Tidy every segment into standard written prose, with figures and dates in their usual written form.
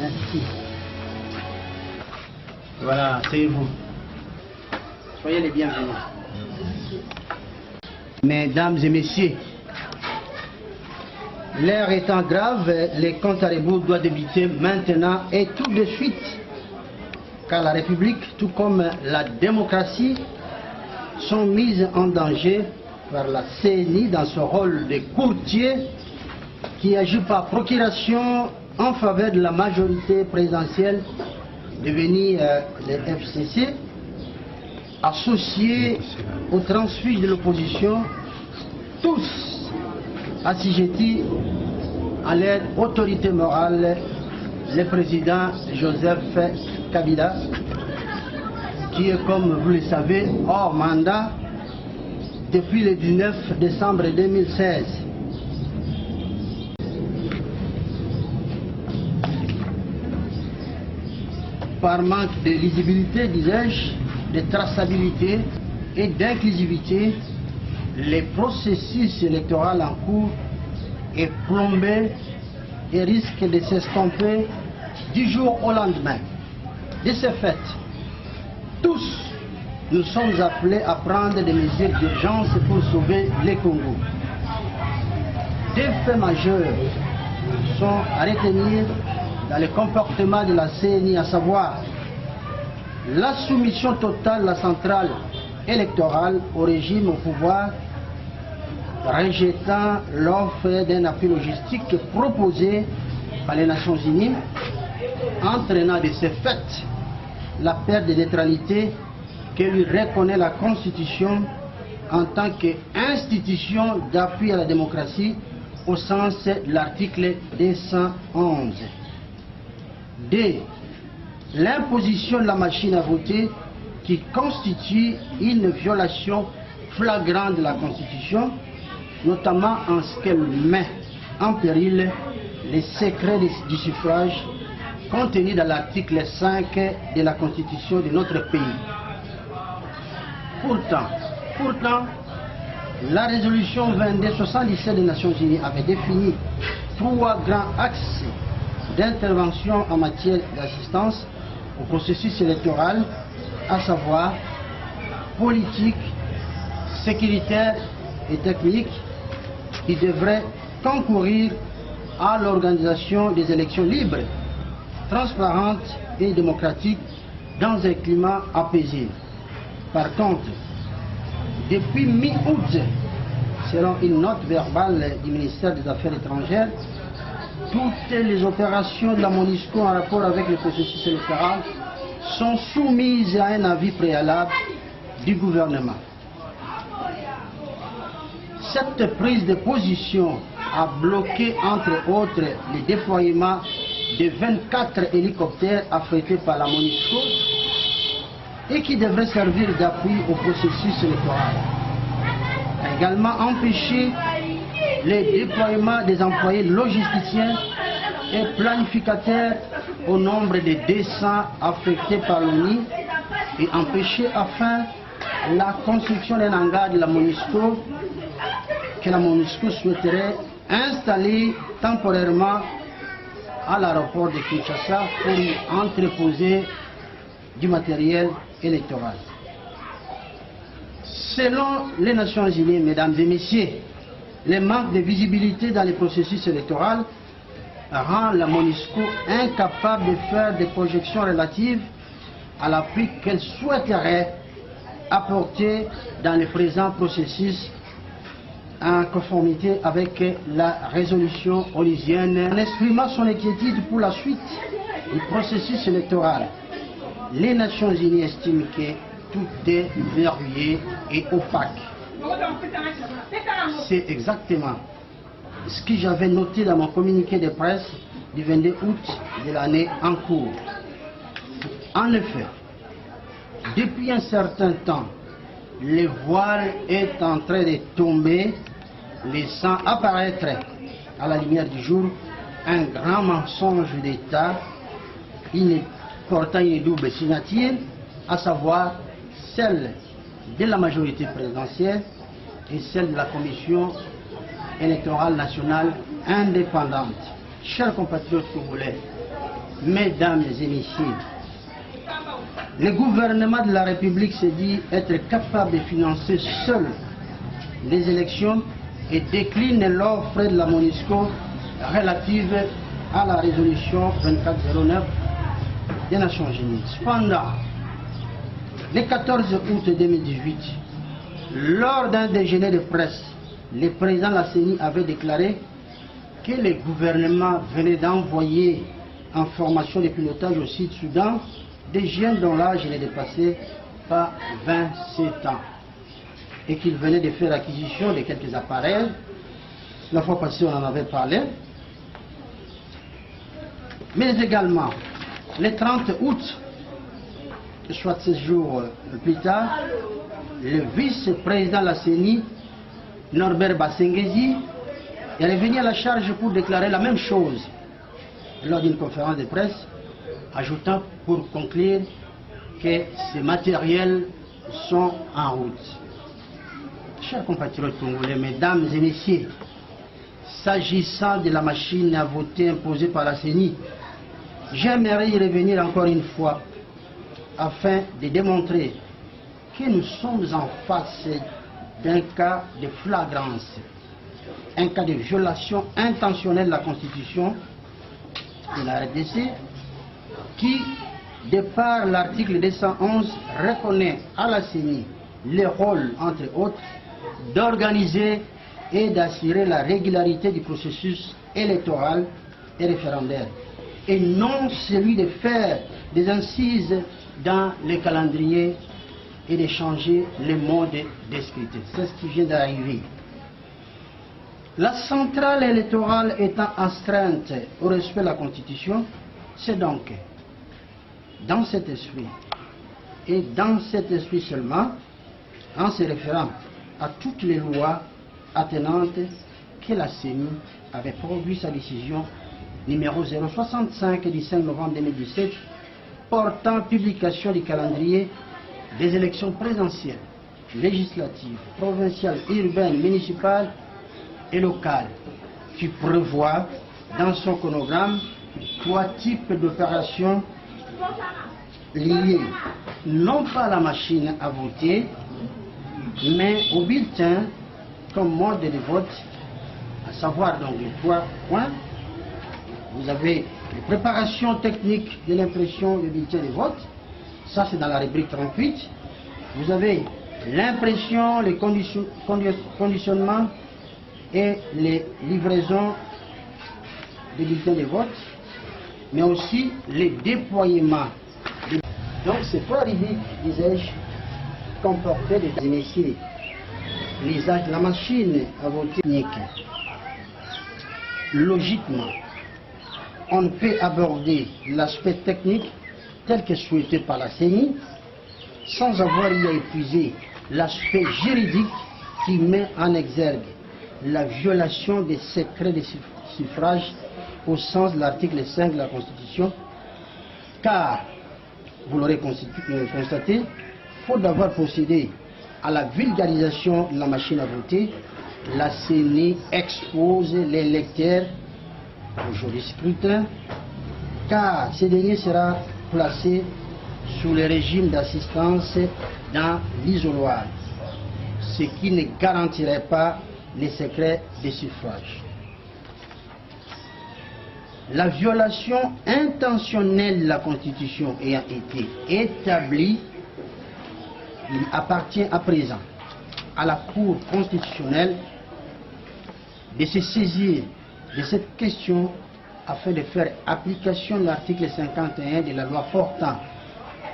Merci. Voilà, c'est vous. Soyez les bienvenus. Mesdames et messieurs, l'heure étant grave, les comptes à rebours doivent débuter maintenant et tout de suite, car la République, tout comme la démocratie, sont mises en danger par la CENI dans ce rôle de courtier qui agit par procuration en faveur de la majorité présidentielle devenue le FCC, associés aux transfuges de l'opposition, tous assujettis à leur autorité morale, le président Joseph Kabila, qui est, comme vous le savez, hors mandat depuis le 19 décembre 2016. Par manque de lisibilité, disais-je, de traçabilité et d'inclusivité, le processus électoral en cours est plombé et risque de s'estomper du jour au lendemain. De ce fait, tous nous sommes appelés à prendre des mesures d'urgence pour sauver le Congo. Deux faits majeurs sont à retenir dans le comportement de la CENI, à savoir la soumission totale de la centrale électorale au régime au pouvoir, rejetant l'offre d'un appui logistique proposé par les Nations Unies, entraînant de ce fait la perte de neutralité que lui reconnaît la Constitution en tant qu'institution d'appui à la démocratie au sens de l'article 211. 2. L'imposition de la machine à voter qui constitue une violation flagrante de la Constitution, notamment en ce qu'elle met en péril les secrets du suffrage contenus dans l'article 5 de la Constitution de notre pays. Pourtant, la résolution 2277 des Nations Unies avait défini 3 grands axes d'intervention en matière d'assistance au processus électoral, à savoir politique, sécuritaire et technique, qui devraient concourir à l'organisation des élections libres, transparentes et démocratiques dans un climat apaisé. Par contre, depuis mi-août, selon une note verbale du ministère des Affaires étrangères, toutes les opérations de la MONUSCO en rapport avec le processus électoral sont soumises à un avis préalable du gouvernement. Cette prise de position a bloqué, entre autres, le déploiement de 24 hélicoptères affrétés par la MONUSCO et qui devraient servir d'appui au processus électoral. A également empêché le déploiement des employés logisticiens et planificateurs au nombre de 200 affectés par l'ONU et empêché enfin la construction d'un hangar de la MONUSCO que la MONUSCO souhaiterait installer temporairement à l'aéroport de Kinshasa pour y entreposer du matériel électoral. Selon les Nations Unies, mesdames et messieurs, le manque de visibilité dans les processus électoraux rend la MONUSCO incapable de faire des projections relatives à l'appui qu'elle souhaiterait apporter dans le présent processus en conformité avec la résolution onusienne. En exprimant son inquiétude pour la suite du processus électoral, les Nations Unies estiment que tout est verrouillé et opaque. C'est exactement ce que j'avais noté dans mon communiqué de presse du 22 août de l'année en cours. En effet, depuis un certain temps, le voile est en train de tomber, laissant apparaître à la lumière du jour un grand mensonge d'État portant une double signature, à savoir celle de la majorité présidentielle et celle de la Commission électorale nationale indépendante. Chers compatriotes congolais, Mesdames et messieurs, le gouvernement de la République se dit être capable de financer seul les élections et décline l'offre de la MONUSCO relative à la résolution 2409 des Nations Unies. Cependant, le 14 août 2018, lors d'un déjeuner de presse, le président de la CENI avait déclaré que le gouvernement venait d'envoyer en formation de pilotage au Sud-Soudan des jeunes dont l'âge n'est dépassé pas 27 ans et qu'il venait de faire acquisition de quelques appareils. La fois passée, on en avait parlé. Mais également, le 30 août, soit 16 jours plus tard, le vice-président de la CENI, Norbert Bassengezi, est revenu à la charge pour déclarer la même chose lors d'une conférence de presse, ajoutant pour conclure que ces matériels sont en route. Chers compatriotes congolais, mesdames et messieurs, s'agissant de la machine à voter imposée par la CENI, j'aimerais y revenir encore une fois afin de démontrer que nous sommes en face d'un cas de flagrance, un cas de violation intentionnelle de la Constitution de la RDC qui, de par l'article 211, reconnaît à la CENI le rôle, entre autres, d'organiser et d'assurer la régularité du processus électoral et référendaire, et non celui de faire des incises dans les calendriers et de changer le mode de scrutin. C'est ce qui vient d'arriver. La centrale électorale étant astreinte au respect de la Constitution, c'est donc dans cet esprit, et dans cet esprit seulement, en se référant à toutes les lois attenantes, que la CENI avait produit sa décision numéro 065 du 5 novembre 2017 portant publication du calendrier des élections présidentielles, législatives, provinciales, urbaines, municipales et locales, qui prévoit dans son chronogramme 3 types d'opérations liées non pas à la machine à voter, mais au bulletin comme mode de vote, à savoir donc les 3 points. Vous avez les préparations techniques de l'impression du bulletin de vote, ça c'est dans la rubrique 38. Vous avez l'impression, les conditionnements et les livraisons des bulletins de vote, mais aussi les déploiements. Donc ces 3 rubriques, disais-je, comportaient des messieurs l'usage de la machine à voter technique. Logiquement, on ne peut aborder l'aspect technique tel que souhaité par la CENI sans avoir eu à épuiser l'aspect juridique qui met en exergue la violation des secrets de suffrage au sens de l'article 5 de la Constitution, car, vous l'aurez constaté, faute d'avoir procédé à la vulgarisation de la machine à voter, la CENI expose les électeurs au jour du scrutin, car ce dernier sera placé sous le régime d'assistance dans l'isoloir, ce qui ne garantirait pas les secrets des suffrages. La violation intentionnelle de la Constitution ayant été établie, il appartient à présent à la Cour constitutionnelle de se saisir de cette question afin de faire application de l'article 51 de la loi portant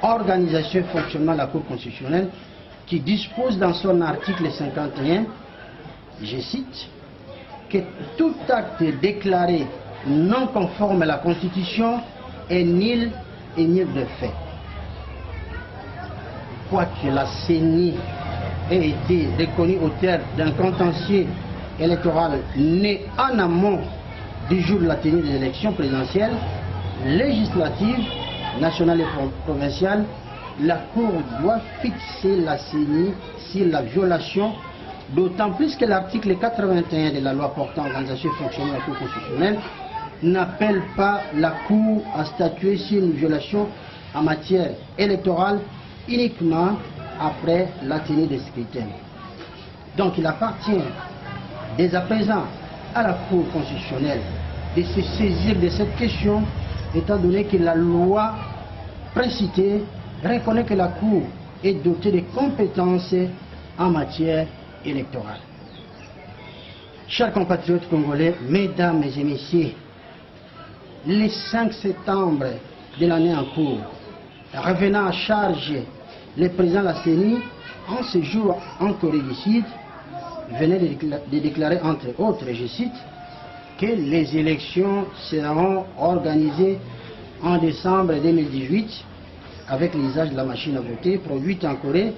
organisation et fonctionnement de la Cour constitutionnelle, qui dispose dans son article 51, je cite, que tout acte déclaré non conforme à la Constitution est nul et nul de fait. Quoique la CENI ait été reconnue au terme d'un contentieux électoral né en amont du jour de la tenue des élections présidentielles, législatives, nationales et provinciales, la Cour doit fixer la CENI sur la violation, d'autant plus que l'article 81 de la loi portant organisation et fonctionnement de la Cour constitutionnelle n'appelle pas la Cour à statuer sur une violation en matière électorale uniquement après la tenue des scrutins. Donc il appartient dès à présent à la Cour constitutionnelle de se saisir de cette question, étant donné que la loi précitée reconnaît que la Cour est dotée de compétences en matière électorale. Chers compatriotes congolais, mesdames et messieurs, le 5 septembre de l'année en cours, revenant à charge, le président de la CENI, en ce jour en Corée du Sud, venait de déclarer, entre autres, je cite, que les élections seront organisées en décembre 2018 avec l'usage de la machine à voter produite en Corée,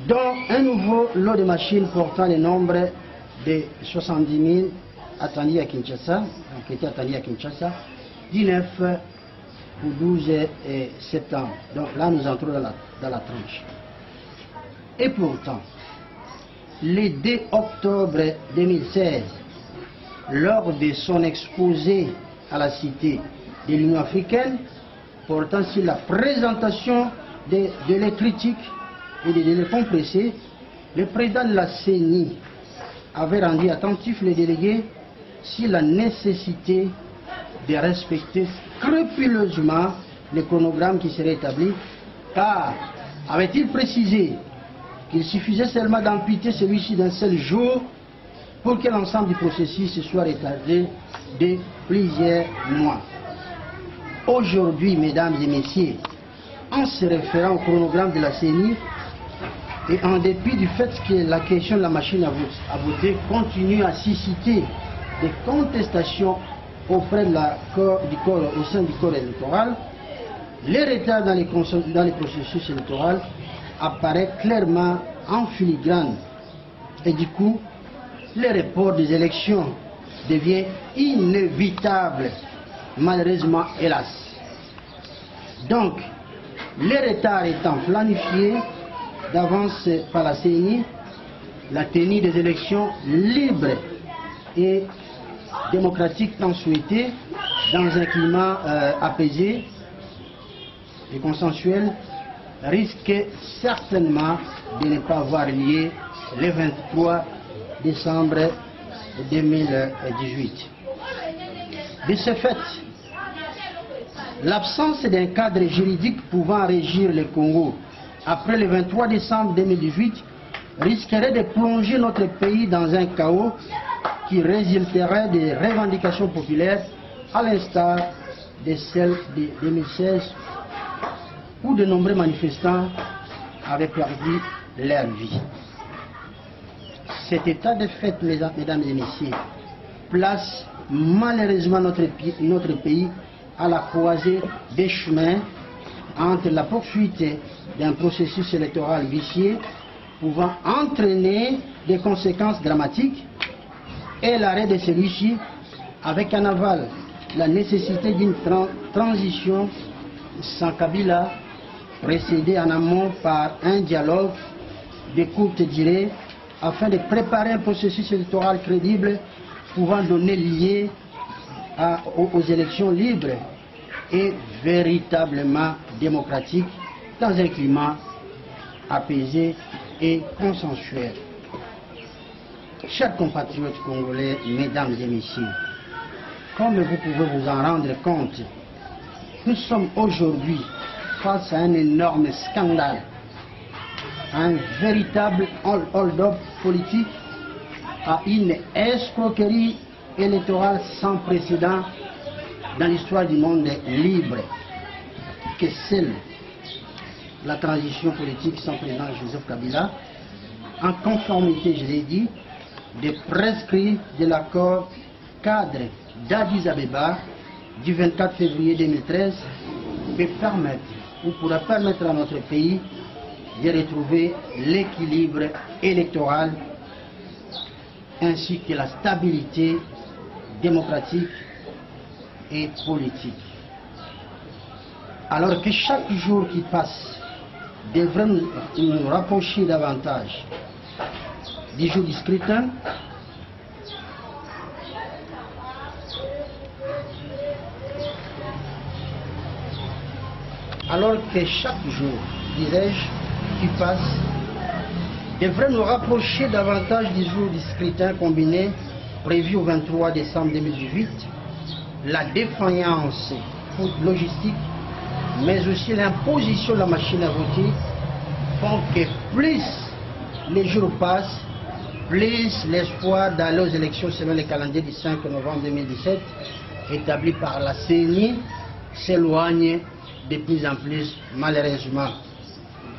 dont un nouveau lot de machines portant le nombre de 70 000 attendus à Kinshasa, qui étaient attendus à Kinshasa, du 9 au 12 septembre. Donc là, nous entrons dans la tranche. Et pourtant, le 2 octobre 2016, lors de son exposé à la Cité de l'Union africaine, portant sur la présentation de délais critiques et des délais compressés, le président de la CENI avait rendu attentif les délégués sur la nécessité de respecter scrupuleusement le chronogramme qui serait établi, car, avait-il précisé, qu'il suffisait seulement d'amputer celui-ci d'un seul jour pour que l'ensemble du processus se soit retardé de plusieurs mois. Aujourd'hui, mesdames et messieurs, en se référant au chronogramme de la CENI, et en dépit du fait que la question de la machine à voter continue à susciter des contestations auprès de au sein du corps électoral, les retards dans les processus électoraux apparaissent clairement en filigrane. Et du coup, le report des élections devient inévitable, malheureusement, hélas. Donc, les retards étant planifiés d'avance par la CENI, la tenue des élections libres et démocratiques tant souhaitées, dans un climat apaisé et consensuel, risque certainement de ne pas avoir lieu le 23 décembre 2018. De ce fait, l'absence d'un cadre juridique pouvant régir le Congo après le 23 décembre 2018 risquerait de plonger notre pays dans un chaos qui résulterait des revendications populaires à l'instar de celles de 2016 où de nombreux manifestants avaient perdu leur vie. Cet état de fait, mesdames et messieurs, place malheureusement notre pays à la croisée des chemins entre la poursuite d'un processus électoral vicieux pouvant entraîner des conséquences dramatiques et l'arrêt de celui-ci avec en aval la nécessité d'une transition sans Kabila précédée en amont par un dialogue de courte durée afin de préparer un processus électoral crédible pouvant donner lieu aux élections libres et véritablement démocratiques dans un climat apaisé et consensuel. Chers compatriotes congolais, mesdames et messieurs, comme vous pouvez vous en rendre compte, nous sommes aujourd'hui face à un énorme scandale, un véritable hold-up politique, à une escroquerie électorale sans précédent dans l'histoire du monde libre que celle la transition politique sans président Joseph Kabila, en conformité, je l'ai dit, des prescrits de l'accord cadre d'Addis Abeba du 24 février 2013 peut permettre ou pourra permettre à notre pays de retrouver l'équilibre électoral ainsi que la stabilité démocratique et politique. Alors que chaque jour qui passe devrait nous rapprocher davantage du jour du scrutin, alors que chaque jour, dirais-je, qui passe, devrait nous rapprocher davantage du jour du scrutin combiné prévu au 23 décembre 2018, la défaillance logistique, mais aussi l'imposition de la machine à voter font que plus les jours passent, plus l'espoir d'aller aux élections selon le calendrier du 5 novembre 2017 établi par la CENI s'éloigne de plus en plus malheureusement.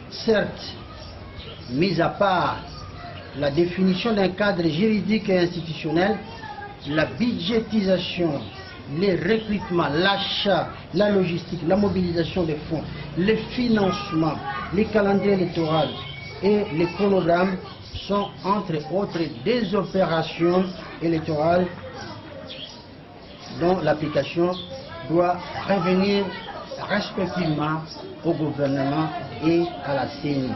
Certes, mis à part la définition d'un cadre juridique et institutionnel, la budgétisation, les recrutements, l'achat, la logistique, la mobilisation des fonds, le financement, les calendriers électoraux et les chronogrammes sont entre autres des opérations électorales dont l'application doit revenir respectivement au gouvernement et à la CENI.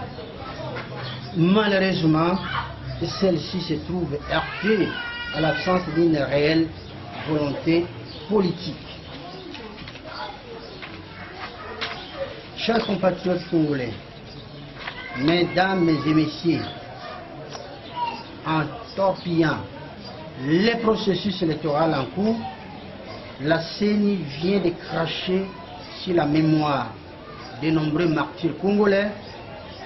Malheureusement, celle-ci se trouve heurtée à l'absence d'une réelle volonté politique. Chers compatriotes congolais, mesdames et messieurs, en torpillant les processus électoraux en cours, la CENI vient de cracher sur la mémoire de nombreux martyrs congolais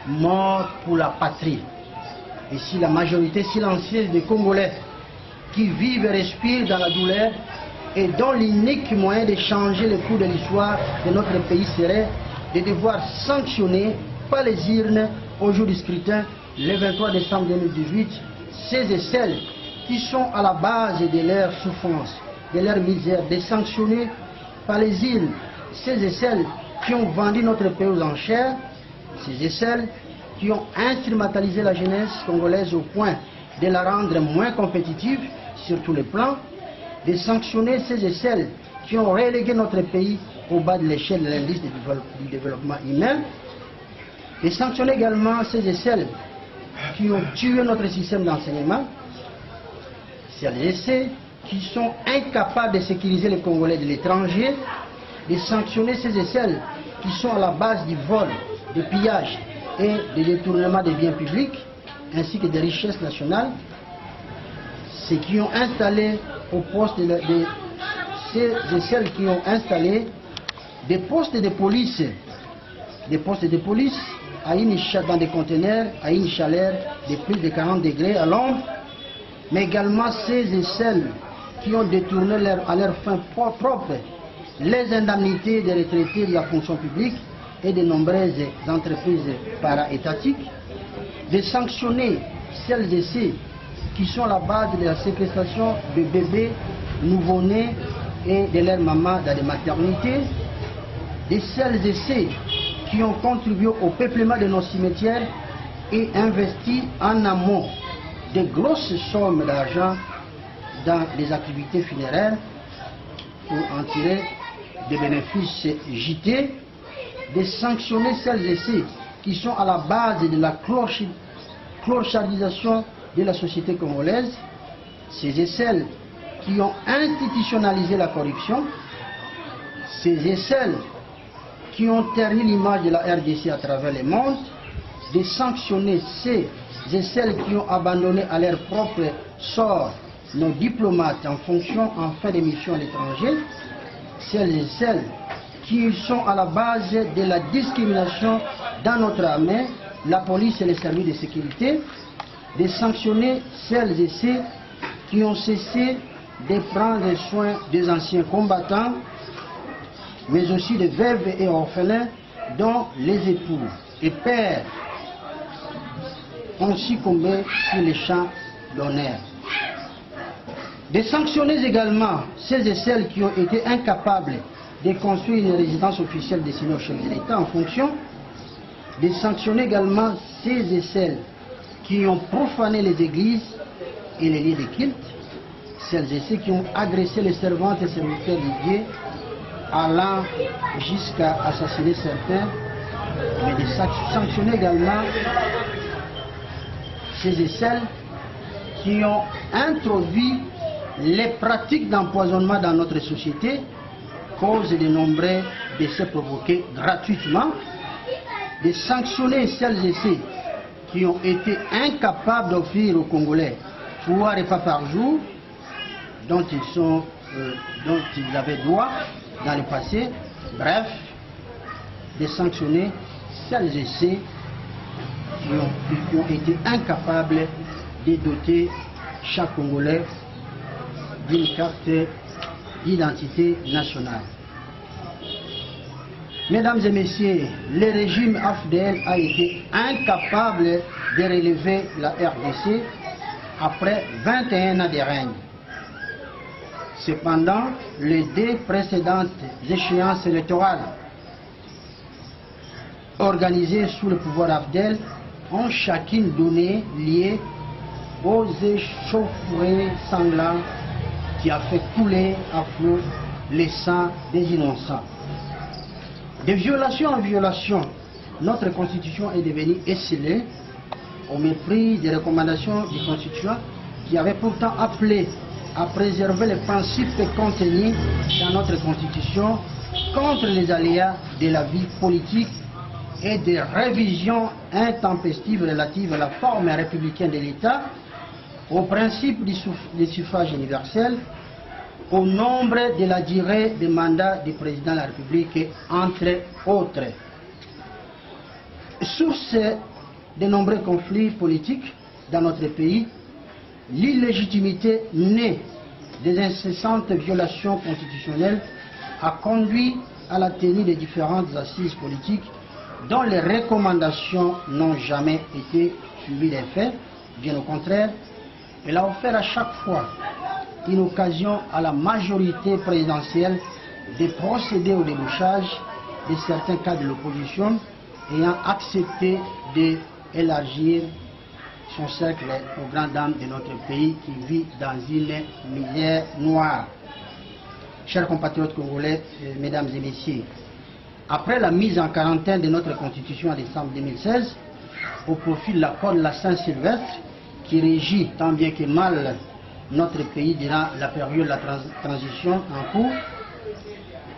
morts pour la patrie. Et si la majorité silencieuse des Congolais qui vivent et respirent dans la douleur et dont l'unique moyen de changer le cours de l'histoire de notre pays serait de devoir sanctionner par les urnes au jour du scrutin le 23 décembre 2018 ceux et celles qui sont à la base de leur souffrance, de leur misère, de sanctionner par les urnes ceux et celles qui ont vendu notre pays aux enchères, ceux et celles qui ont instrumentalisé la jeunesse congolaise au point de la rendre moins compétitive sur tous les plans, de sanctionner ceux et celles qui ont relégué notre pays au bas de l'échelle de l'indice du développement humain, de sanctionner également ceux et celles qui ont tué notre système d'enseignement, celles et ceux qui sont incapables de sécuriser les Congolais de l'étranger, de sanctionner ceux et celles qui sont à la base du vol, du pillage et du détournement des biens publics, ainsi que des richesses nationales, ceux qui ont installé au poste ceux et celles qui ont installé des postes de police dans des conteneurs à une chaleur de plus de 40 degrés à l'ombre, mais également ceux et celles qui ont détourné à leur fin propre les indemnités des retraités de la fonction publique et de nombreuses entreprises para-étatiques, de sanctionner celles et ceux qui sont à la base de la séquestration de bébés nouveau-nés et de leurs mamans dans les maternités, de celles et ceux qui ont contribué au peuplement de nos cimetières et investi en amont de grosses sommes d'argent dans les activités funéraires pour en tirer des bénéfices gîtés, de sanctionner celles et ceux qui sont à la base de la clochardisation de la société congolaise, ceux et celles qui ont institutionnalisé la corruption, ceux et celles qui ont terni l'image de la RDC à travers le monde, de sanctionner ceux et celles qui ont abandonné à leur propre sort nos diplomates en fonction en fin de mission à l'étranger, celles et celles qui sont à la base de la discrimination dans notre armée, la police et les services de sécurité, de sanctionner celles et ceux qui ont cessé de prendre soin des anciens combattants, mais aussi des veuves et orphelins dont les époux et pères ont succombé sur les champs d'honneur. De sanctionner également ceux et celles qui ont été incapables de construire une résidence officielle destinée au chef de l'État en fonction, de sanctionner également ceux et celles qui ont profané les églises et les lieux de culte, celles et ceux qui ont agressé les servantes et serviteurs de Dieu, allant jusqu'à assassiner certains, mais de sanctionner également ceux et celles qui ont introduit les pratiques d'empoisonnement dans notre société, cause de nombreux décès provoqués gratuitement, de sanctionner celles et ceux qui ont été incapables d'offrir aux Congolais 3 repas par jour dont ils avaient droit dans le passé. Bref, de sanctionner celles et ceux qui ont été incapables de doter chaque Congolais d'une carte d'identité nationale. Mesdames et messieurs, le régime AFDL a été incapable de relever la RDC après 21 ans de règne. Cependant, les 2 précédentes échéances électorales organisées sous le pouvoir AFDL ont chacune donné lieu aux échauffourées sanglants qui a fait couler à flot le sang des innocents. De violation en violation, notre constitution est devenue esselée au mépris des recommandations du constituant qui avait pourtant appelé à préserver les principes contenus dans notre constitution contre les aléas de la vie politique et des révisions intempestives relatives à la forme républicaine de l'État, au principe du suffrage universel, au nombre de la durée des mandats du président de la République, entre autres. Source de nombreux conflits politiques dans notre pays, l'illégitimité née des incessantes violations constitutionnelles a conduit à la tenue de différentes assises politiques dont les recommandations n'ont jamais été suivies des faits. Bien au contraire, elle a offert à chaque fois une occasion à la majorité présidentielle de procéder au débauchage de certains cadres de l'opposition ayant accepté d'élargir son cercle aux grandes dames de notre pays qui vit dans une misère noire. Chers compatriotes congolais, mesdames et messieurs, après la mise en quarantaine de notre constitution en décembre 2016, au profit de l'accord de la Saint-Sylvestre qui régit tant bien que mal notre pays durant la période de la transition en cours,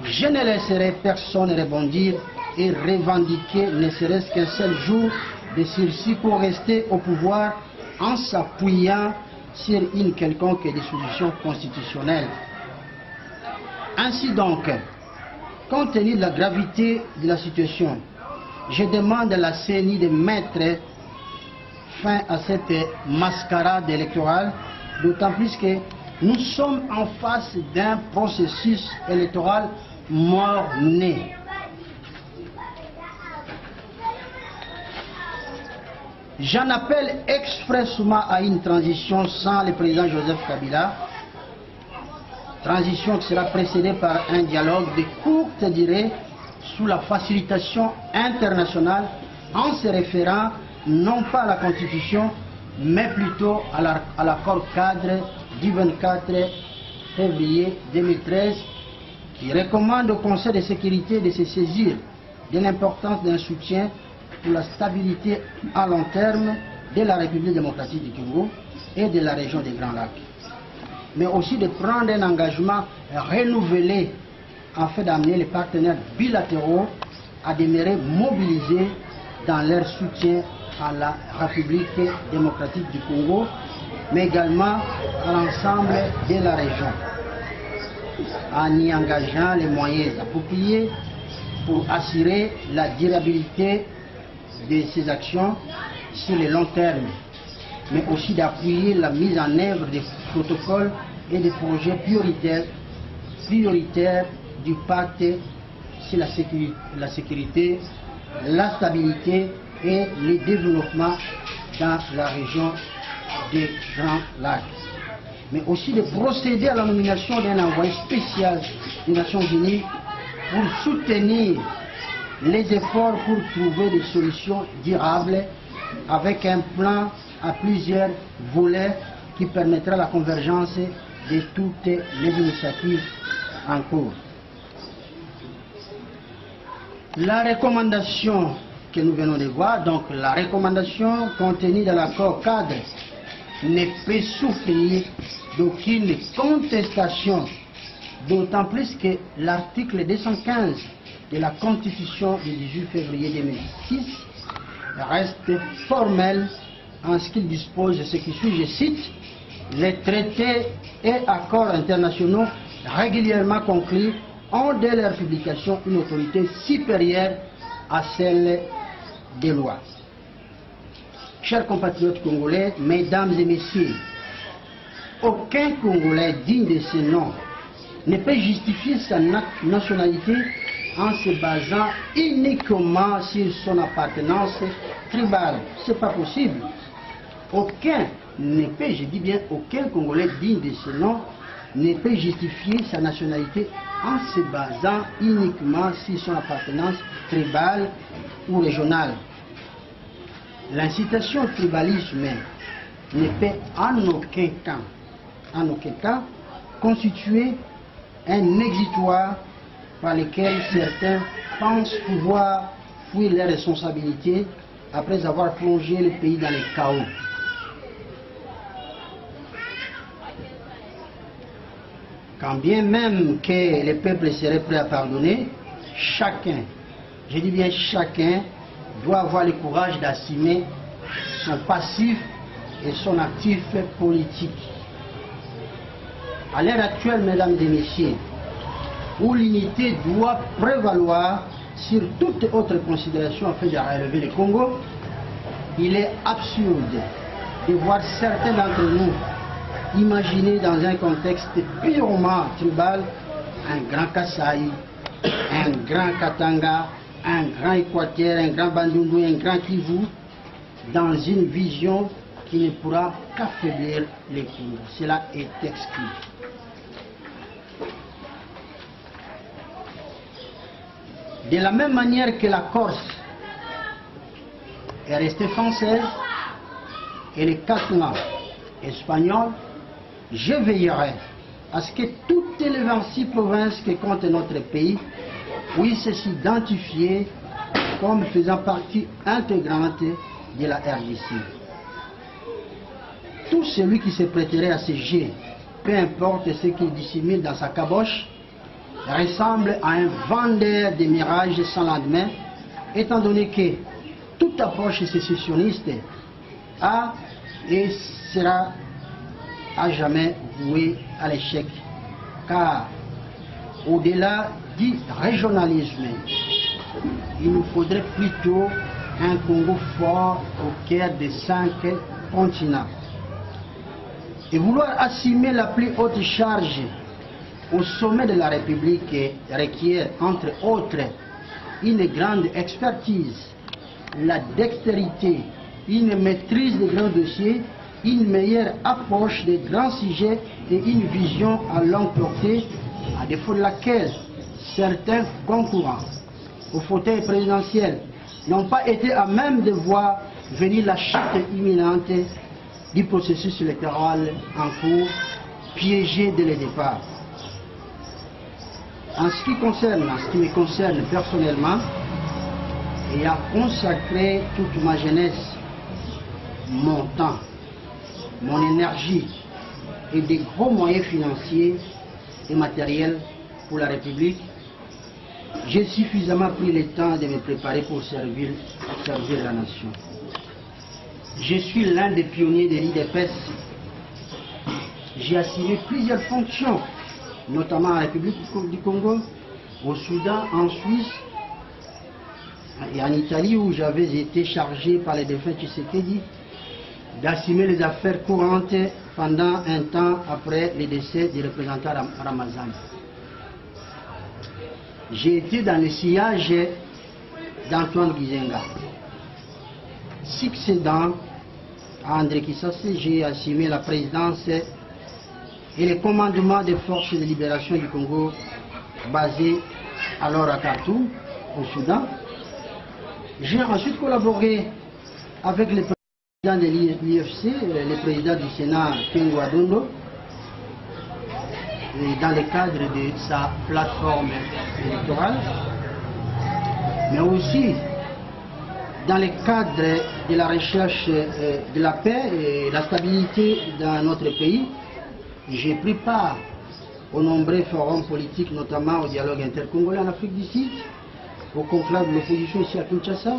je ne laisserai personne rebondir et revendiquer ne serait-ce qu'un seul jour de sursis pour rester au pouvoir en s'appuyant sur une quelconque dissolution constitutionnelle. Ainsi donc, compte tenu de la gravité de la situation, je demande à la CENI de mettre fin à cette mascarade électorale, d'autant plus que nous sommes en face d'un processus électoral mort-né. J'en appelle expressément à une transition sans le président Joseph Kabila, transition qui sera précédée par un dialogue de courte durée sous la facilitation internationale en se référant non pas à la Constitution, mais plutôt à l'accord cadre du 24 février 2013 qui recommande au Conseil de sécurité de se saisir de l'importance d'un soutien pour la stabilité à long terme de la République démocratique du Congo et de la région des Grands Lacs, mais aussi de prendre un engagement renouvelé afin d'amener les partenaires bilatéraux à demeurer mobilisés dans leur soutien à la République démocratique du Congo, mais également à l'ensemble de la région, en y engageant les moyens appropriés pour assurer la durabilité de ces actions sur le long terme, mais aussi d'appuyer la mise en œuvre des protocoles et des projets prioritaires du pacte sur la sécurité, la stabilité et le développement dans la région des Grands Lacs, mais aussi de procéder à la nomination d'un envoyé spécial des Nations Unies pour soutenir les efforts pour trouver des solutions durables avec un plan à plusieurs volets qui permettra la convergence de toutes les initiatives en cours. La recommandation que nous venons de voir, donc la recommandation contenue dans l'accord cadre, ne peut souffrir d'aucune contestation, d'autant plus que l'article 215 de la Constitution du 18 février 2006 reste formel en ce qu'il dispose de ce qui suit, je cite, « Les traités et accords internationaux régulièrement conclus ont dès leur publication une autorité supérieure à celle des lois. » Chers compatriotes congolais, mesdames et messieurs, aucun Congolais digne de ce nom ne peut justifier sa nationalité en se basant uniquement sur son appartenance tribale. Ce n'est pas possible. Aucun ne peut, je dis bien aucun Congolais digne de ce nom ne peut justifier sa nationalité en se basant uniquement sur son appartenance tribale ou régionale. L'incitation au tribalisme ne peut en aucun cas constituer un exutoire par lequel certains pensent pouvoir fuir leurs responsabilités après avoir plongé le pays dans le chaos. Quand bien même que le peuple serait prêt à pardonner, chacun, je dis bien chacun, doit avoir le courage d'assumer son passif et son actif politique. À l'heure actuelle, mesdames et messieurs, où l'unité doit prévaloir sur toute autre considération afin de relever le Congo, il est absurde de voir certains d'entre nous imaginer dans un contexte purement tribal un grand Kasaï, un grand Katanga, un grand Équateur, un grand Bandundu, un grand Kivu, dans une vision qui ne pourra qu'affaiblir les Congo. Cela est exclu. De la même manière que la Corse est restée française et les Catalans espagnols, je veillerai à ce que toutes les 26 provinces que compte notre pays puissent s'identifier comme faisant partie intégrante de la RDC. Tout celui qui se prêterait à ce jeu, peu importe ce qu'il dissimule dans sa caboche, ressemble à un vendeur de mirages sans lendemain, étant donné que toute approche sécessionniste a et sera à jamais vouée à l'échec. Car au-delà du régionalisme, il nous faudrait plutôt un Congo fort au cœur des 5 continents. Et vouloir assumer la plus haute charge au sommet de la République requiert, entre autres, une grande expertise, la dextérité, une maîtrise des grands dossiers, une meilleure approche des grands sujets et une vision à longue portée, à défaut de laquelle certains concurrents au fauteuil présidentiel n'ont pas été à même de voir venir la chute imminente du processus électoral en cours, piégé dès le départ. En ce qui me concerne personnellement, ayant consacré toute ma jeunesse, mon temps, mon énergie et des gros moyens financiers et matériels pour la République, j'ai suffisamment pris le temps de me préparer pour servir la nation. Je suis l'un des pionniers de l'IDPS. J'ai assumé plusieurs fonctions, notamment en République du Congo, au Soudan, en Suisse et en Italie, où j'avais été chargé par les défunts Tshisekedi d'assumer les affaires courantes pendant un temps après le décès du représentant Ramazan. J'ai été dans le sillage d'Antoine Gizenga. Succédant à André Kisase, j'ai assumé la présidence et le commandement des forces de libération du Congo basées alors à Khartoum, au Soudan. J'ai ensuite collaboré avec le président de l'IFC, le président du Sénat, Kengo Adondo, dans le cadre de sa plateforme électorale, mais aussi dans le cadre de la recherche de la paix et la stabilité dans notre pays. J'ai pris part aux nombreux forums politiques, notamment au dialogue intercongolais en Afrique du Sud, au conclave de l'opposition ici à Kinshasa,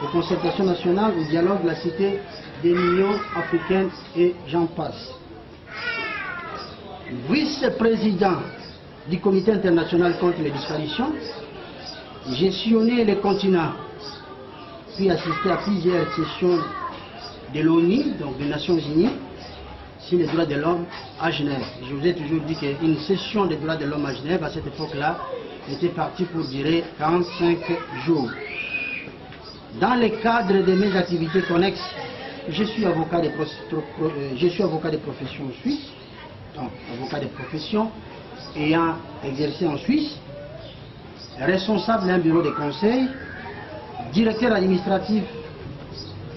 aux concertations nationales, au dialogue de la Cité de l'Union africaine et j'en passe. Vice-président du Comité international contre les disparitions, j'ai sillonné les continents, puis assisté à plusieurs sessions de l'ONU, donc des Nations Unies, sur les droits de l'homme à Genève. Je vous ai toujours dit qu'une session des droits de l'homme à Genève, à cette époque-là, était partie pour durer 45 jours. Dans le cadre de mes activités connexes, je suis avocat de profession suisse, donc avocat de profession, ayant exercé en Suisse, responsable d'un bureau de conseil, directeur administratif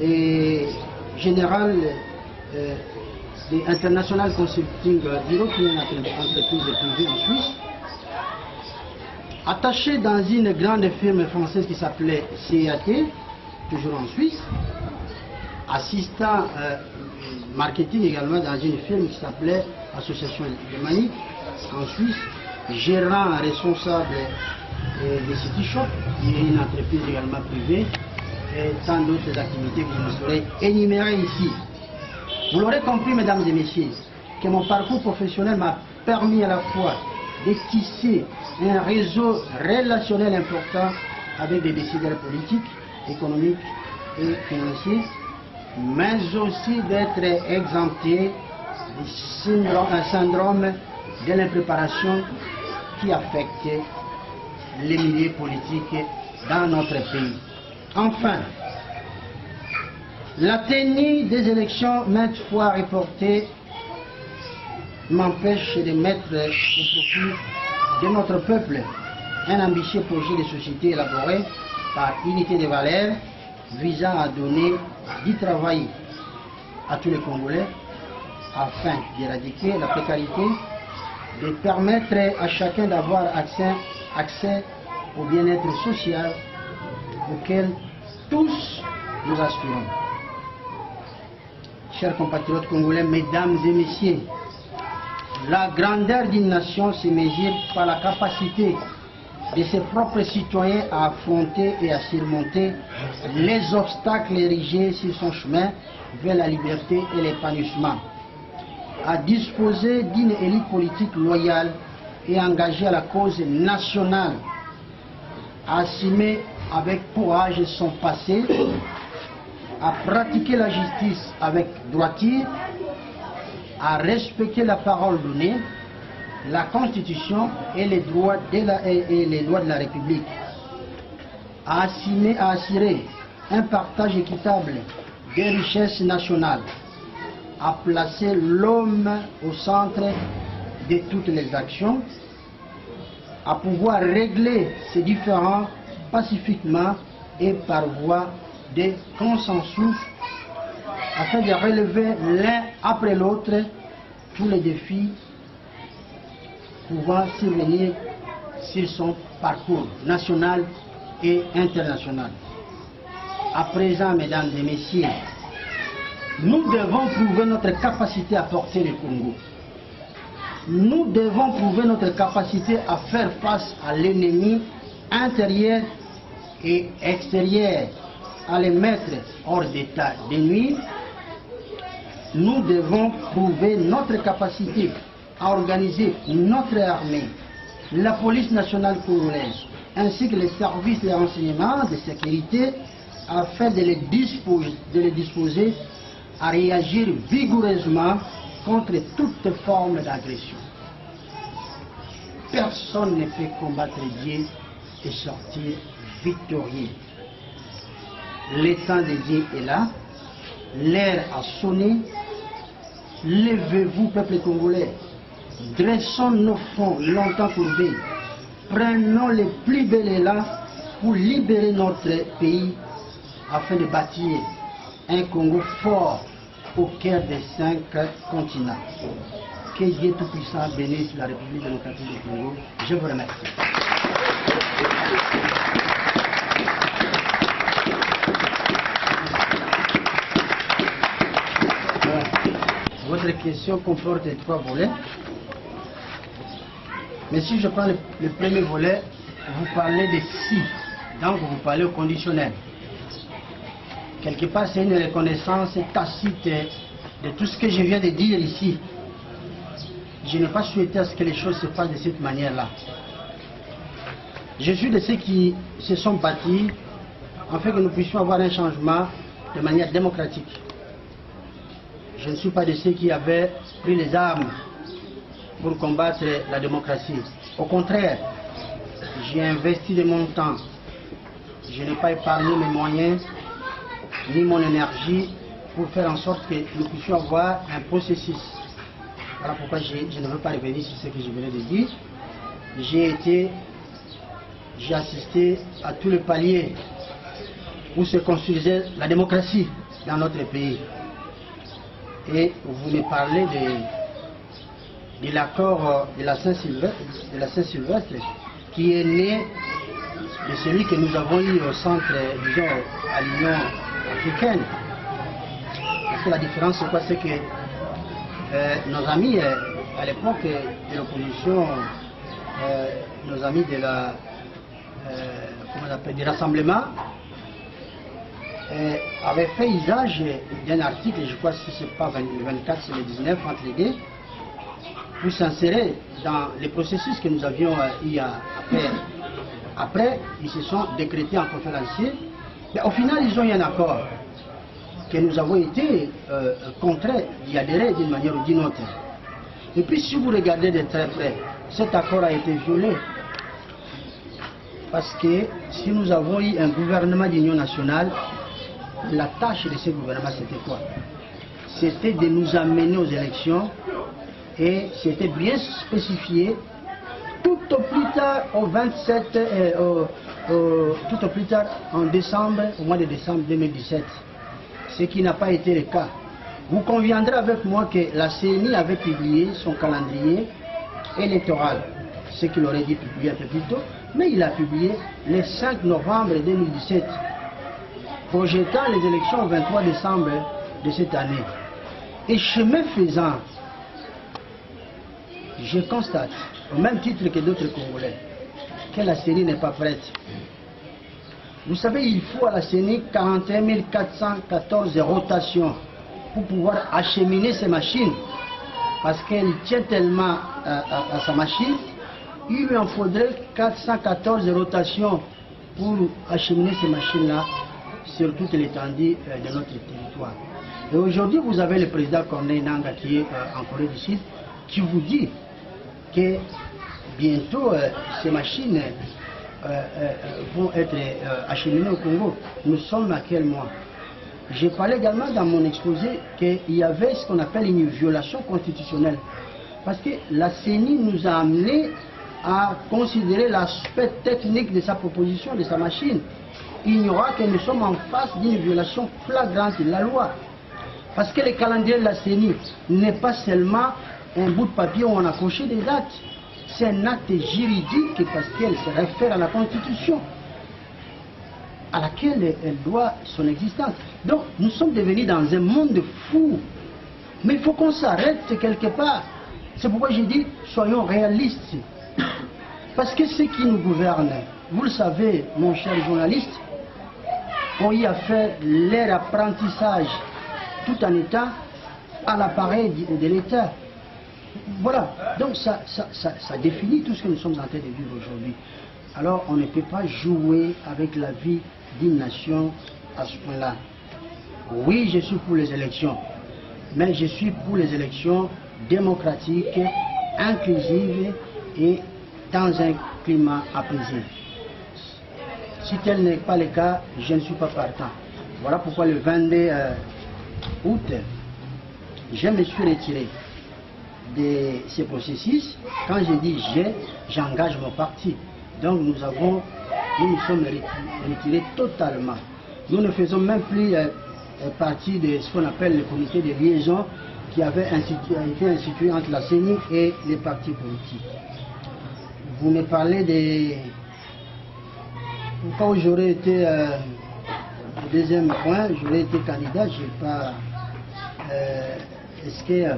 et général de International Consulting Bureau, qui est une entreprise privée en Suisse, attaché dans une grande firme française qui s'appelait CAT, toujours en Suisse, assistant marketing également dans une firme qui s'appelait Association Lémanique en Suisse, gérant responsable de City Shop, qui est une entreprise également privée, et tant d'autres activités que je ne saurais énumérer ici. Vous l'aurez compris, mesdames et messieurs, que mon parcours professionnel m'a permis à la fois de tisser un réseau relationnel important avec des décideurs politiques, économiques et financiers, mais aussi d'être exempté du syndrome de l'impréparation qui affecte les milieux politiques dans notre pays. Enfin, la tenue des élections maintes fois reportées m'empêche de mettre au profit de notre peuple un ambitieux projet de société élaboré par unité de valeurs visant à donner du travail à tous les Congolais afin d'éradiquer la précarité, de permettre à chacun d'avoir accès au bien-être social auquel tous nous aspirons. Chers compatriotes congolais, mesdames et messieurs, la grandeur d'une nation se mesure par la capacité de ses propres citoyens à affronter et à surmonter les obstacles érigés sur son chemin vers la liberté et l'épanouissement, à disposer d'une élite politique loyale et engagée à la cause nationale, à assumer avec courage son passé, à pratiquer la justice avec droiture, à respecter la parole donnée, la Constitution et les droits de la République, à assurer un partage équitable des richesses nationales, à placer l'homme au centre de toutes les actions, à pouvoir régler ces différends pacifiquement et par voie de consensus afin de relever l'un après l'autre tous les défis pouvant survenir sur son parcours national et international. À présent, mesdames et messieurs, nous devons prouver notre capacité à porter le Congo. Nous devons prouver notre capacité à faire face à l'ennemi intérieur et extérieur, à les mettre hors d'état de nuire. Nous devons prouver notre capacité à organiser notre armée, la police nationale congolaise, ainsi que les services de renseignement, de sécurité, afin de les disposer à réagir vigoureusement contre toute forme d'agression. Personne ne peut combattre Dieu et sortir victorieux. Le temps de Dieu est là, l'heure a sonné. Levez-vous, peuple congolais, dressons nos fronts longtemps courbés, prenons les plus belles élans pour libérer notre pays afin de bâtir un Congo fort au cœur des 5 continents. Que Dieu Tout-Puissant bénisse la République démocratique du Congo. Je vous remercie. Votre question comporte 3 volets. Mais si je prends le premier volet, vous parlez de 6 Donc vous parlez au conditionnel. Quelque part, c'est une reconnaissance tacite de tout ce que je viens de dire ici. Je n'ai pas souhaité à ce que les choses se passent de cette manière-là. Je suis de ceux qui se sont battus afin que nous puissions avoir un changement de manière démocratique. Je ne suis pas de ceux qui avaient pris les armes pour combattre la démocratie. Au contraire, j'ai investi de mon temps. Je n'ai pas épargné mes moyens ni mon énergie pour faire en sorte que nous puissions avoir un processus. Voilà pourquoi je ne veux pas revenir sur ce que je venais de dire. J'ai assisté à tous les paliers où se construisait la démocratie dans notre pays. Et vous me parlez de l'accord de la Saint-Sylvestre qui est né de celui que nous avons eu au centre, disons, à l'Union africaine. Parce que la différence, c'est quoi? C'est que nos amis, à l'époque de l'opposition, nos amis de la, du rassemblement, avaient fait usage d'un article, je crois que si ce n'est pas le 24, c'est le 19, entre les deux, pour s'insérer dans les processus que nous avions eu à faire. Après, ils se sont décrétés en conférencier, mais au final, ils ont eu un accord que nous avons été contraints d'y adhérer d'une manière ou d'une autre. Et puis, si vous regardez de très près, cet accord a été violé. Parce que si nous avons eu un gouvernement d'union nationale, la tâche de ce gouvernement, c'était quoi? C'était de nous amener aux élections et c'était bien spécifié tout au plus tard au 27, tout au plus tard en décembre, au mois de décembre 2017. Ce qui n'a pas été le cas. Vous conviendrez avec moi que la CENI avait publié son calendrier électoral, ce qu'il aurait dû publier un peu plus tôt, mais il a publié le 5 novembre 2017, projetant les élections au 23 décembre de cette année. Et chemin faisant, je constate, au même titre que d'autres Congolais, que la CENI n'est pas prête. Vous savez, il faut à la CENI 41 414 rotations pour pouvoir acheminer ces machines. Parce qu'elle tient tellement à sa machine, il lui en faudrait 414 rotations pour acheminer ces machines-là sur toute l'étendue de notre territoire. Et aujourd'hui, vous avez le président Corneille Nangaa qui est en Corée du Sud, qui vous dit que bientôt ces machines vont être acheminées au Congo. Nous sommes à quel mois? J'ai parlé également dans mon exposé qu'il y avait ce qu'on appelle une violation constitutionnelle. Parce que la CENI nous a amené à considérer l'aspect technique de sa proposition, de sa machine. Ignorant que nous sommes en face d'une violation flagrante de la loi. Parce que le calendrier de la CENI n'est pas seulement un bout de papier où on a coché des dates. C'est un acte juridique parce qu'elle se réfère à la Constitution, à laquelle elle doit son existence. Donc nous sommes devenus dans un monde fou. Mais il faut qu'on s'arrête quelque part. C'est pourquoi j'ai dit, soyons réalistes. Parce que ceux qui nous gouvernent, vous le savez, mon cher journaliste, ont eu à faire leur apprentissage tout en étant à l'appareil de l'État. Voilà, donc ça définit tout ce que nous sommes en train de vivre aujourd'hui. Alors on ne peut pas jouer avec la vie d'une nation à ce point-là. Oui, je suis pour les élections, mais je suis pour les élections démocratiques, inclusives et dans un climat apaisé. Si tel n'est pas le cas, je ne suis pas partant. Voilà pourquoi le 22 août, je me suis retiré de ce processus. Quand je dis j'engage mon parti. Donc nous nous sommes retirés totalement. Nous ne faisons même plus partie de ce qu'on appelle le comité de liaison qui avait été institué entre la CENI et les partis politiques. Vous me parlez de pourquoi j'aurais été au deuxième point, j'aurais été candidat, je n'ai pas. Est-ce que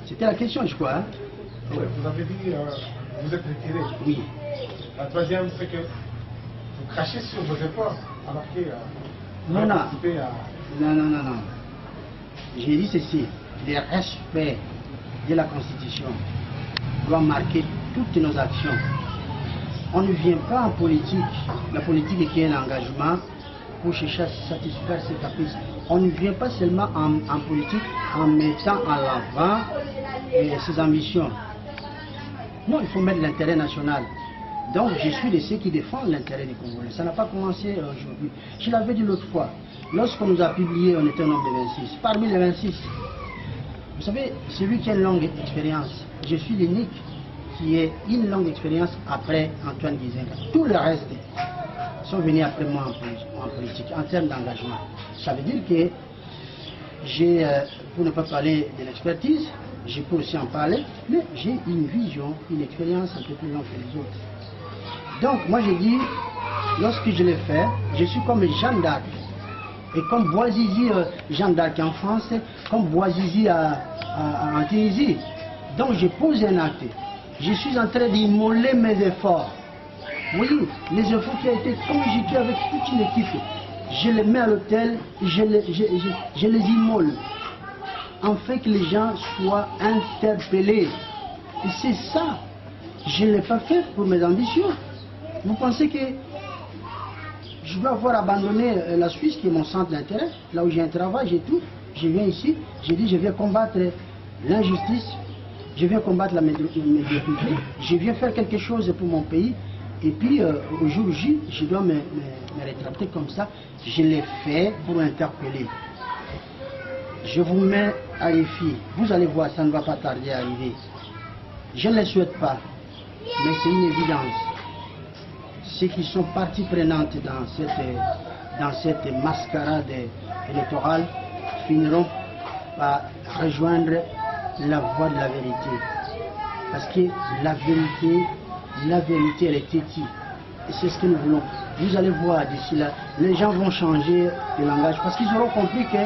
c'était la question, je crois. Hein? Oui, vous avez dit vous êtes retiré. Oui. La troisième, c'est que Vous crachez sur vos efforts, alors que non. J'ai dit ceci, le respect de la Constitution doit marquer toutes nos actions. On ne vient pas en politique, la politique qui est un engagement pour chercher à satisfaire ses caprices. On ne vient pas seulement en politique en mettant en avant ses ambitions. Non, il faut mettre l'intérêt national. Donc je suis de ceux qui défendent l'intérêt des Congolais. Ça n'a pas commencé aujourd'hui. Je l'avais dit l'autre fois. Lorsqu'on nous a publié, on était un nombre de 26. Parmi les 26, vous savez, celui qui a une longue expérience, je suis l'unique qui ait une longue expérience après Antoine Gizenga. Tout le reste sont venus après moi en politique, en termes d'engagement. Ça veut dire que j'ai, pour ne pas parler de l'expertise, je peux aussi en parler, mais j'ai une vision, une expérience un peu plus longue que les autres. Donc, moi j'ai dit, lorsque je l'ai fait, je suis comme Jeanne d'Arc. Et comme Bouazizi, Jeanne d'Arc en France, comme Bouazizi en Tunisie. Donc, je pose un acte. Je suis en train d'immoler mes efforts. Oui, les efforts qui ont été conjugués avec toute une équipe. Je les mets à l'hôtel, je les immole. Afin que les gens soient interpellés. Et c'est ça. Je ne l'ai pas fait pour mes ambitions. Vous pensez que je dois avoir abandonné la Suisse, qui est mon centre d'intérêt, là où j'ai un travail, j'ai tout. Je viens ici, j'ai dit je viens combattre l'injustice, je viens combattre la médiocrité, je viens faire quelque chose pour mon pays. Et puis au jour J, je dois me rétracter comme ça. Je l'ai fait pour interpeller. Je vous mets à défi. Vous allez voir, ça ne va pas tarder à arriver. Je ne le souhaite pas, mais c'est une évidence. Ceux qui sont partie prenante dans cette mascarade électorale finiront par rejoindre la voie de la vérité. Parce que la vérité, elle est têtue. Et c'est ce que nous voulons. Vous allez voir d'ici là, les gens vont changer de langage parce qu'ils auront compris que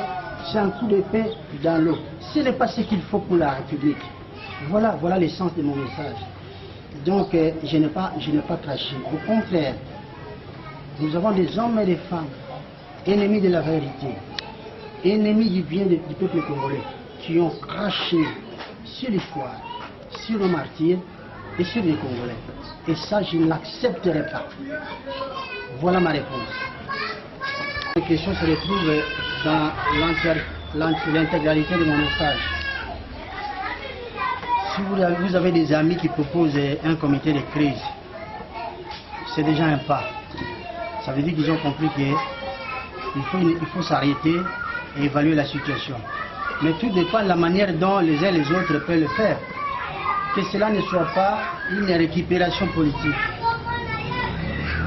c'est un coup d'épée dans l'eau. Ce n'est pas ce qu'il faut pour la République. Voilà l'essence de mon message. Donc, je n'ai pas craché. Au contraire, nous avons des hommes et des femmes, ennemis de la vérité, ennemis du bien du peuple congolais, qui ont craché sur l'histoire, sur le martyr et sur les Congolais. Et ça, je ne l'accepterai pas. Voilà ma réponse. Les questions se retrouvent dans l'intégralité de mon message. Si vous avez des amis qui proposent un comité de crise, c'est déjà un pas. Ça veut dire qu'ils ont compris qu'il faut s'arrêter et évaluer la situation. Mais tout dépend de la manière dont les uns et les autres peuvent le faire. Que cela ne soit pas une récupération politique.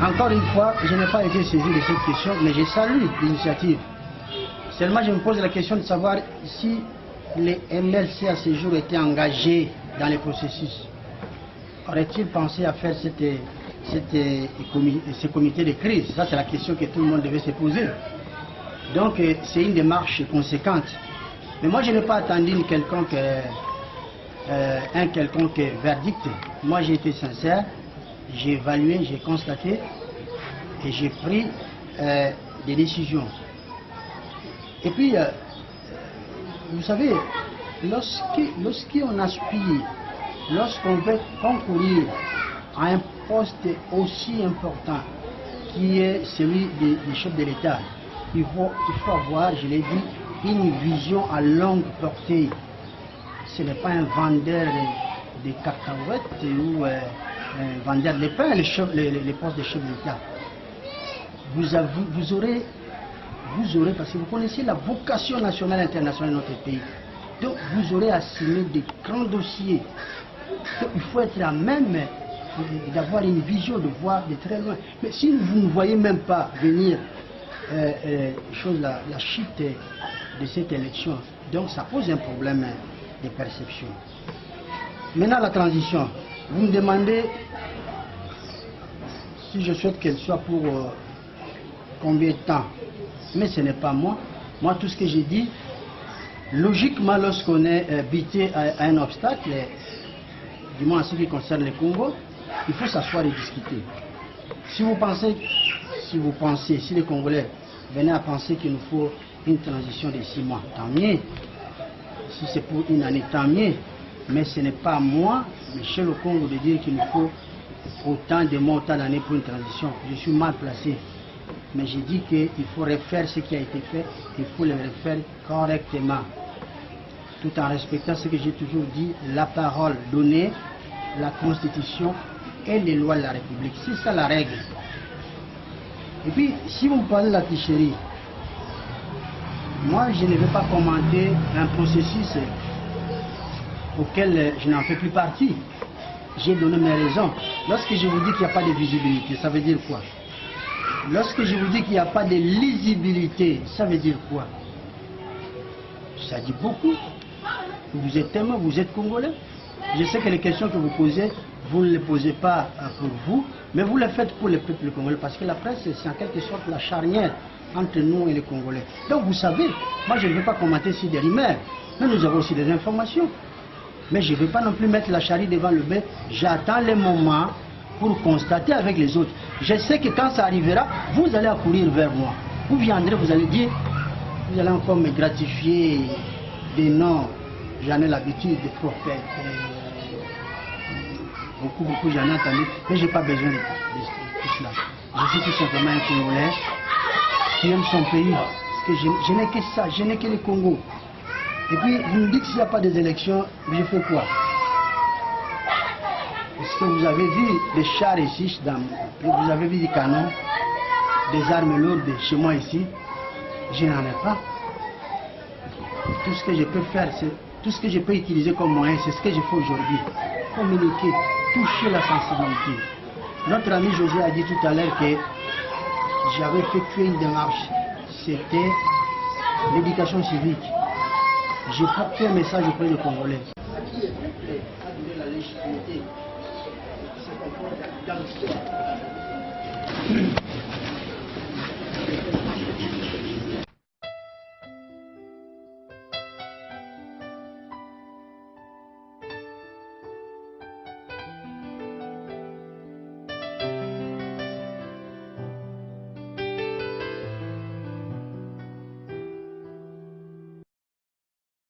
Encore une fois, je n'ai pas été saisi de cette question, mais je salue l'initiative. Seulement, je me pose la question de savoir si les MLC à ce jour étaient engagés dans les processus. Aurait-il pensé à faire ce comité de crise? Ça, c'est la question que tout le monde devait se poser. Donc, c'est une démarche conséquente. Mais moi, je n'ai pas attendu un quelconque verdict. Moi, j'ai été sincère, j'ai évalué, j'ai constaté et j'ai pris des décisions. Et puis, vous savez, lorsqu'on aspire, lorsqu'on veut concourir à un poste aussi important qui est celui du chef de l'État, il faut avoir, je l'ai dit, une vision à longue portée. Ce n'est pas un vendeur de cacahuètes ou un vendeur de pain, les postes de chef de l'État. Vous aurez, parce que vous connaissez la vocation nationale et internationale de notre pays, donc vous aurez assigné des grands dossiers. Donc, il faut être à même d'avoir une vision, de voir de très loin. Mais si vous ne voyez même pas venir la chute de cette élection, donc ça pose un problème de perception. Maintenant, la transition. Vous me demandez si je souhaite qu'elle soit pour combien de temps. Mais ce n'est pas moi. Moi, tout ce que j'ai dit, logiquement, lorsqu'on est buté à un obstacle, du moins en ce qui concerne le Congo, il faut s'asseoir et discuter. Si les Congolais venaient à penser qu'il nous faut une transition de 6 mois, tant mieux. Si c'est pour une année, tant mieux. Mais ce n'est pas à moi, Michel Okongo, de dire qu'il nous faut autant de mois, autant d'années pour une transition. Je suis mal placé. Mais j'ai dit qu'il faut refaire ce qui a été fait, il faut le refaire correctement. Tout en respectant ce que j'ai toujours dit, la parole donnée, la Constitution et les lois de la République. C'est ça la règle. Et puis, si vous me parlez de la tricherie, moi je ne vais pas commenter un processus auquel je n'en fais plus partie. J'ai donné mes raisons. Lorsque je vous dis qu'il n'y a pas de visibilité, ça veut dire quoi? Lorsque je vous dis qu'il n'y a pas de lisibilité, ça veut dire quoi? Ça dit beaucoup. Vous êtes témoin, vous êtes Congolais. Je sais que les questions que vous posez, vous ne les posez pas pour vous, mais vous les faites pour le peuple congolais, parce que la presse, c'est en quelque sorte la charnière entre nous et les Congolais. Donc vous savez, moi je ne vais pas commenter sur des rumeurs, mais nous avons aussi des informations. Mais je ne vais pas non plus mettre la charrue devant le bœuf. J'attends le moment pour constater avec les autres. Je sais que quand ça arrivera, vous allez accourir vers moi. Vous viendrez, vous allez dire, vous allez encore me gratifier des noms. J'en ai l'habitude des prophètes. Beaucoup j'en ai entendu, mais je n'ai pas besoin de tout cela. Je suis tout simplement un Congolais qui aime son pays. Parce que je n'ai que ça, je n'ai que le Congo. Et puis, vous me dites s'il n'y a pas des élections, je fais quoi? Est-ce que vous avez vu des chars ici, vous avez vu des canons, des armes lourdes chez moi ici? Je n'en ai pas. Tout ce que je peux faire, c'est tout ce que je peux utiliser comme moyen, c'est ce que je fais aujourd'hui. Communiquer, toucher la sensibilité. Notre ami José a dit tout à l'heure que j'avais effectué une démarche. C'était l'éducation civique. J'ai porté un message auprès des Congolais. La légitimité.